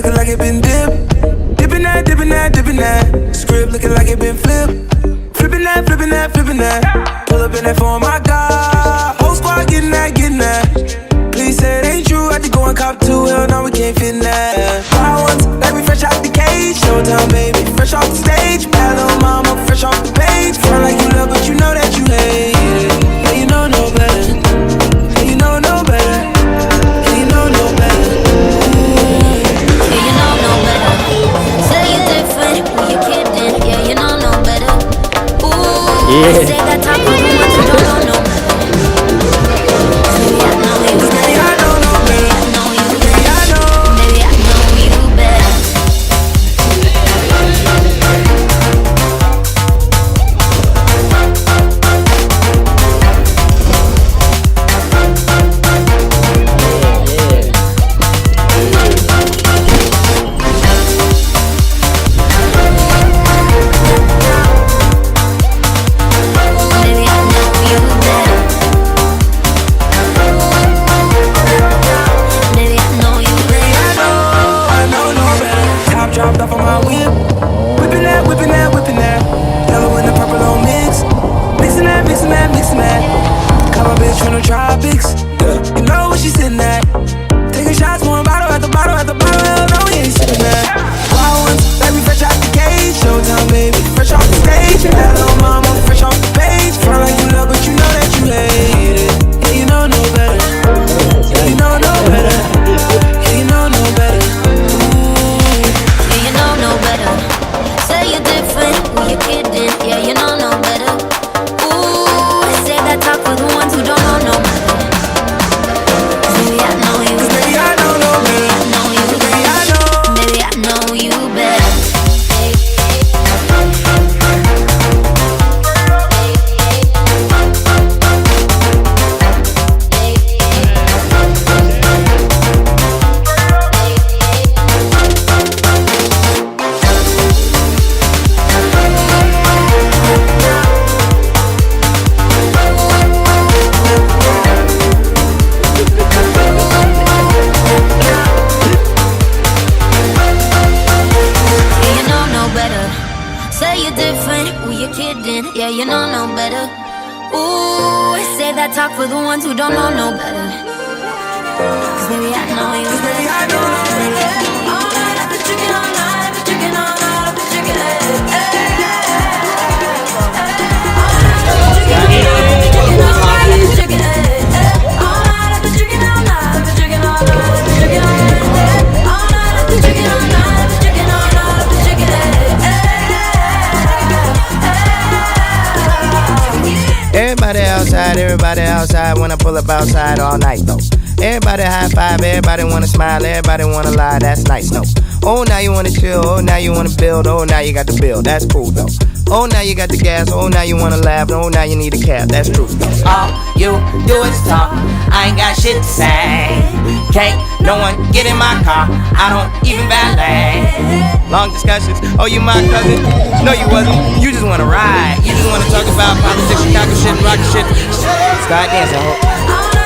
looking like it been dipped. Dipping that, dipping that, dipping that. Script looking like it been flipped. Flipping that, flipping that, flipping that. Pull up in that phone, my God. Whole squad getting that, getting that. Please say it ain't true, I had to go and cop two. Hell no, we can't fit in that. Wild ones, like we fresh out the cage. Showtime, baby, fresh off the stage. Bad little mama, fresh off the page. Front like you love, but you know that you hate it. Yeah, you know no better. Yeah, you know no better. Yeah, you know no better. Yeah, you know no better. Say you're different, who you kidding? Yeah, you know no better. Ooh, yeah. Say that talk for the ones who don't know no better. Baby, I know you better. Baby, I know no better. Baby, I know you better. Baby, I know you better. Dropped off on my whip. Whipping that, whipping that, whipping that. Yellow and the purple on mix. Mixing that, mixing that, mixing that. Caught my bitch from the tropics. You know what she's sitting at. Taking shots, pouring bottle at the bottle at the bottle. Hell no, we ain't sitting that. Wild ones, like we fresh out the cage. Showtime, baby, fresh off the stage. That little mama, fresh off the page. Front like you love, but you know that you hate it. Yeah, you know no better. Yeah, you know no better. Yeah, you know no better. No better. Say you're different, who you kidding? Yeah, you know no better. Ooh, say that talk for the ones who don't know no better. Baby, I know you better. Baby, I know no better. Baby, I know you better. Baby, I know you better. Yeah, you know no better. Ooh, say that talk for the ones who don't know no better. Cause baby, I know you better. Baby, I know no better. All night, I've been drinking all night. I've been drinking all night. I've been drinking all night. All night, I've been drinking all night. I've been drinking all night. All night, I've been drinking all night. I've been drinking all night. I've been drinking all night. All night, I've been drinking all night. I've been drinking all night. I've been drinking all night. Everybody outside when I pull up outside all night though. Everybody high five, everybody wanna smile, everybody wanna lie, that's nice, no. Oh, now you wanna chill, oh, now you wanna build, oh, now you got the bill, that's cool though. Oh, now you got the gas, oh, now you wanna laugh, oh, now you need a cab, that's true though. All you do is talk, I ain't got shit to say. Can't no one get in my car, I don't even valet. Long discussions, oh, you my cousin? No, you wasn't, you just wanna ride. You just wanna talk about politics, Chicago shit, and rock shit. Start dancing, ho.